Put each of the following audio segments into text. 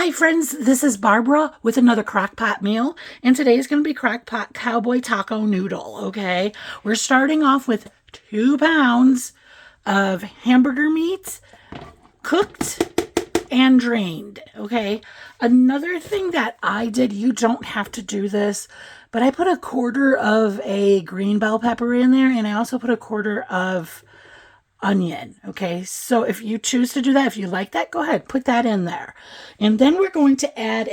Hi friends, this is Barbara with another Crockpot meal, and today is going to be Crockpot Cowboy Taco Noodle, okay? We're starting off with 2 pounds of hamburger meat, cooked and drained, okay? Another thing that I did, you don't have to do this, but I put a quarter of a green bell pepper in there, and I also put a quarter of onion. Okay, so if you choose to do that, if you like that, go ahead, put that in there. And then we're going to add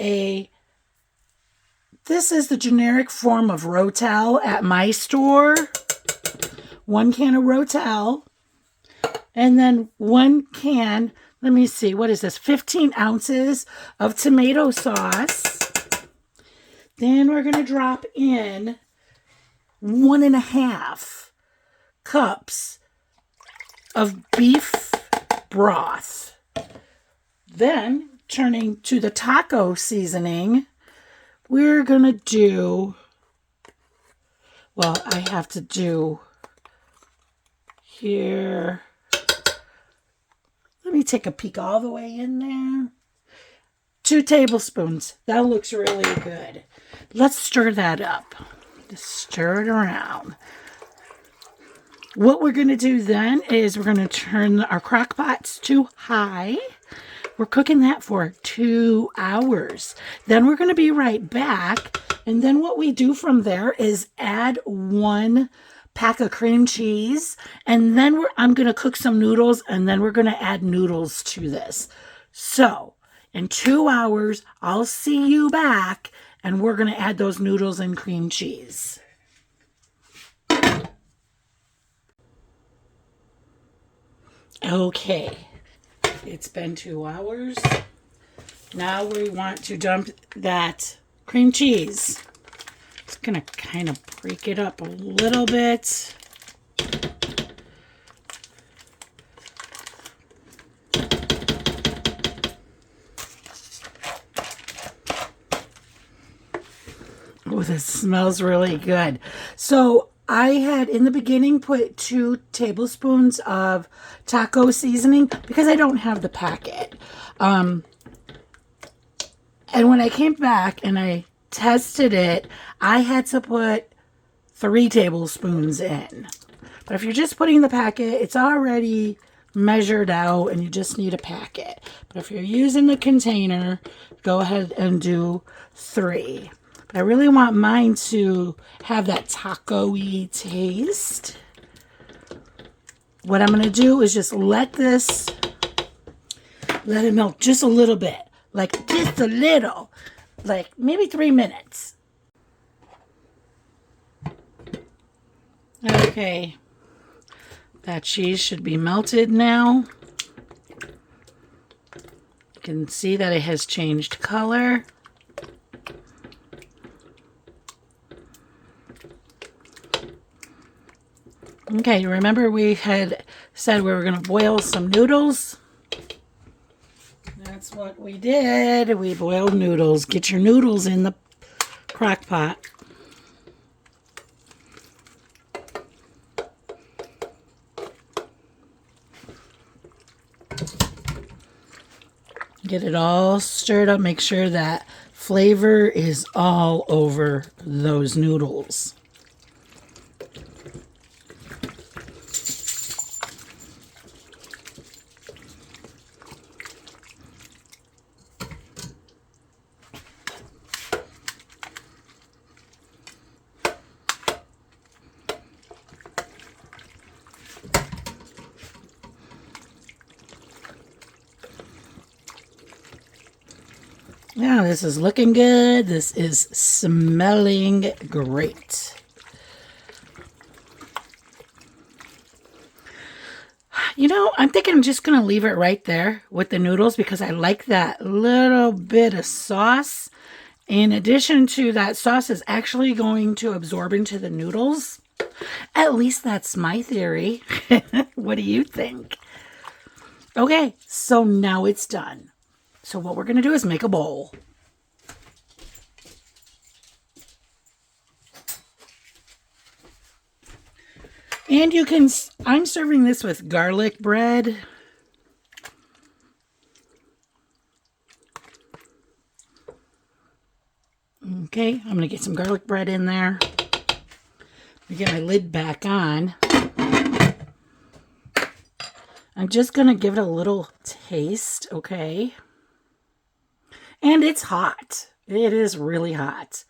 this is the generic form of Rotel at my store. 1 can of Rotel. And then 1 can, let me see, what is this? 15 ounces of tomato sauce. Then we're going to drop in 1.5 cups of beef broth. Then, turning to the taco seasoning, we're going to do, well, I have to do here, let me take a peek all the way in there. 2 tablespoons. That looks really good. Let's stir that up. Just stir it around. What we're going to do then is we're going to turn our crock pots to high. We're cooking that for 2 hours. Then we're going to be right back. And then what we do from there is add 1 pack of cream cheese. And then I'm going to cook some noodles. And then we're going to add noodles to this. So in 2 hours, I'll see you back. And we're going to add those noodles and cream cheese. Okay, it's been 2 hours. Now we want to dump that cream cheese. Just gonna kind of break it up a little bit. Oh, this smells really good. So I had in the beginning put 2 tablespoons of taco seasoning because I don't have the packet. And when I came back and I tested it, I had to put 3 tablespoons in. But if you're just putting the packet, it's already measured out and you just need a packet. But if you're using the container, go ahead and do 3. But I really want mine to have that taco-y taste. What I'm going to do is just let it melt just a little bit. Like just a little. Like maybe 3 minutes. Okay. That cheese should be melted now. You can see that it has changed color. Okay, remember we had said we were going to boil some noodles? That's what we did. We boiled noodles. Get your noodles in the crock pot. Get it all stirred up. Make sure that flavor is all over those noodles. Now this is looking good. This is smelling great. You know, I'm thinking I'm just going to leave it right there with the noodles because I like that little bit of sauce. In addition to that, sauce is actually going to absorb into the noodles. At least that's my theory. What do you think? Okay, so now it's done. So what we're going to do is make a bowl. And you can, I'm serving this with garlic bread. Okay, I'm going to get some garlic bread in there. Get my lid back on. I'm just going to give it a little taste, okay? And it's hot. It is really hot.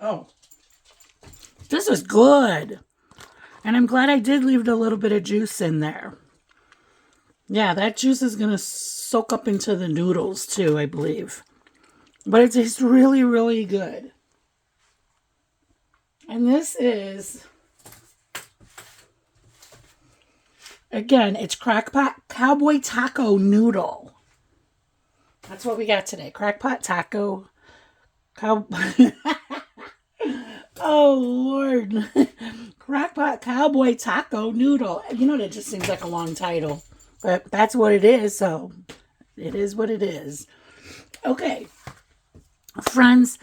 Oh, this is good. And I'm glad I did leave a little bit of juice in there. Yeah, that juice is going to soak up into the noodles too, I believe. But it tastes really, really good. And this is, again, it's Crockpot Cowboy Taco Noodle. That's what we got today. Crockpot Taco. Oh, Lord. Crockpot Cowboy Taco Noodle. You know, that just seems like a long title. But that's what it is, so it is what it is. Okay. Friends,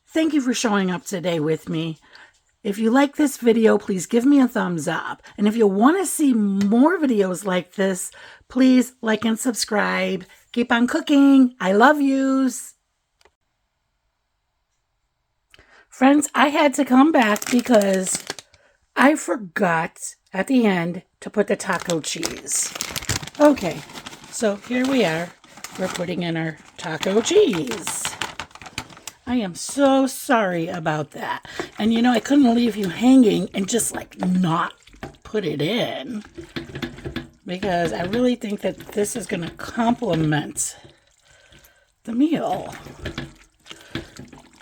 thank you for showing up today with me. If you like this video, please give me a thumbs up. And if you want to see more videos like this, please like and subscribe. Keep on cooking. I love yous. Friends, I had to come back because I forgot at the end to put the taco cheese. Okay, so here we are. We're putting in our taco cheese. I am so sorry about that. And you know, I couldn't leave you hanging and just like not put it in. Because I really think that this is going to complement the meal.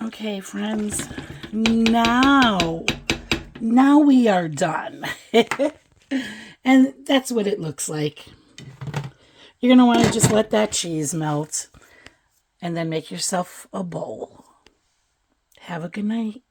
Okay, friends. Now we are done. And that's what it looks like. You're going to want to just let that cheese melt. And then make yourself a bowl. Have a good night.